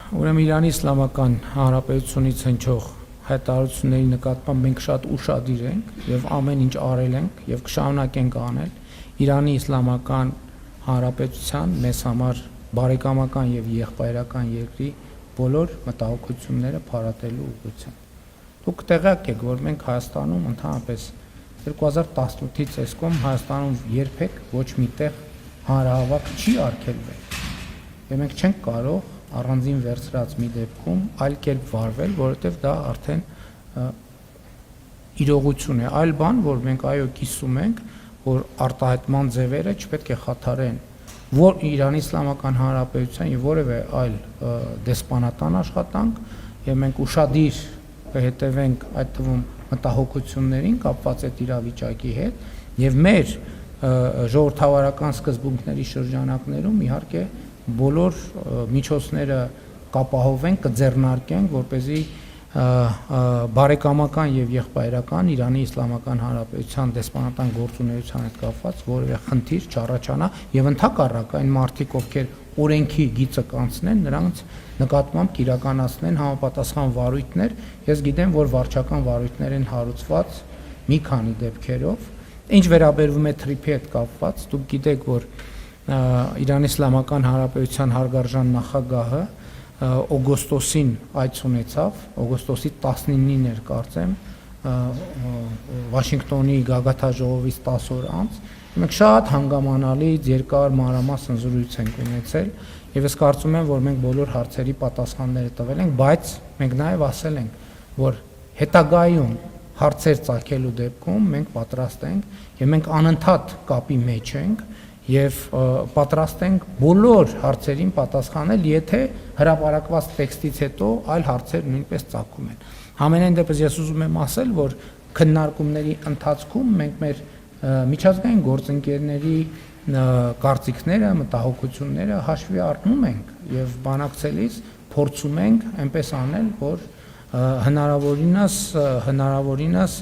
Ուրեմն Իրանի Իսլամական Հանրապետությունից հնչող հայտարարությունների նկատմամբ մենք շատ ուշադիր ենք եւ ամեն ինչ արել ենք եւ կշարունակենք անել Իրանի Իսլամական Հանրապետության մեզ համար բարեկամական եւ եղբայրական երկրի բոլոր մտահոգությունները փարատելու ուղղությամբ։ Դուք տեղյակ եք, որ մենք Հայաստանում ընդհանրապես 2018-ից այսքան Հայաստանում երբեք ոչ մի տեղ հանրահավաք չի արգելվել։ Եվ մենք չենք կարող առանձին վերցրած մի դեպքում այլ կերպ վարվել, որովհետև դա արդեն իրողություն է, այլ բան, որ մենք այո կիսում ենք, որ արտահայտման ձևերը չպետք է խաթարեն որ Իրանի Իսլամական Հանրապետության եւ որևէ այլ դեսպանատան աշխատանք եւ մենք ուշադիր կհետևենք այդ թվում մտահոգություններին կապված այդ իրավիճակի հետ եւ մեր ժողովրդավարական սկզբունքների շրջանակներում իհարկե բոլոր միջոցները կապահովենք, կձեռնարկենք, որպեսզի բարեկամական եւ եղբայրական Իրանի Իսլամական Հանրապետության դեսպանատան գործունեության հետ կապված որևէ խնդիր չառաջանա եւ ընդհակառակ այն մարդիկ, ովքեր օրենքի գիծը կանցնեն, նրանց նկատմամբ կիրականացնեն համապատասխան վարույթներ։ Ես գիտեմ, որ վարչական վարույթներ են հարուցված մի քանի դեպքերով։ Ինչ վերաբերվում է թրիփի հետ կապված, դուք գիտեք, որ Իրանի Իսլամական Հանրապետության հարգարժան նախագահը օգոստոսին այց ունեցավ, օգոստոսի 19-ին էր կարծեմ, Վաշինգտոնի գագաթաժողովից 10 օր անց, մենք շատ հանգամանալի երկար մանրամասն զրույց ենք ունեցել, եւ ես կարծում եմ, որ մենք բոլոր հարցերի պատասխանները տվել ենք, բայց մենք նաեւ ասել ենք, որ հետագայում հարցեր ծագելու դեպքում մենք պատրաստ ենք եւ մենք անընդհատ կապի մեջ ենք եւ պատրաստ ենք բոլոր հարցերին պատասխանել, եթե հրապարակված տեքստից հետո այլ հարցեր նույնպես ծագում են։ Համենայն դեպս ես ուզում եմ ասել, որ քննարկումների ընթացքում մենք մեր միջազգային գործընկերների կարծիքները, մտահոգությունները հաշվի առնում ենք եւ բանակցելիս փորձում ենք այնպես անել, որ հնարավորինս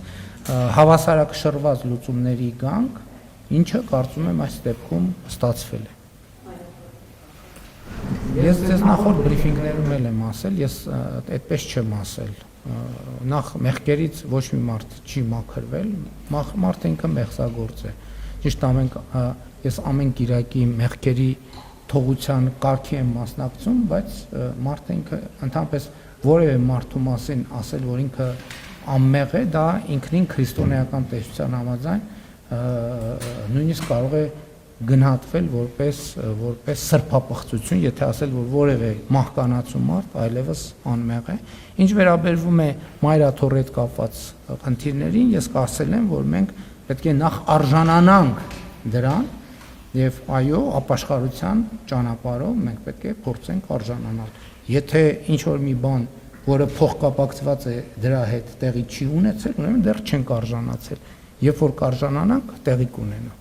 հավասարակշռված լուծումների գանք, ինչը կարծում եմ այս դեպքում ստացվել է։ Ես ձեզ նախորդ բրիֆինգներում էլ եմ ասել, ես այդպես չեմ ասել։ Նախ մեղքերից ոչ մի մարդ չի մաքրվել, մարդը ինքը մեղսագործ է։ Ճիշտ ես ամեն կիրակի մեղքերի թողության կարգի եմ մասնակցում, բայց մարդը ինքը ընդհանրապես որևէ մարդու մասին ասել, որ ինքը անմեղ է, դա ինքնին քրիստոնեական տեսության համաձայն նույնիսկ կարող է գնահատվել որպես սրբապղծություն, եթե ասել, որ որևէ մահկանացու մարդ այլևս անմեղ է։ Ինչ վերաբերվում է մայրաթոռի հետ կապված խնդիրներին, ես կասել եմ, որ մենք պետք է նախ արժանանանք դրան եւ այո, ապաշխարության ճանապարհով մենք պետք է փորձենք արժանանալ։ Եթե ինչ որ մի բան, որը փոխկապակցված է դրա հետ, տեղի չի ունեցել, ուրեմն դեռ չենք արժանացել։ Երբ որ կարժանանանք, տեղի կունենա։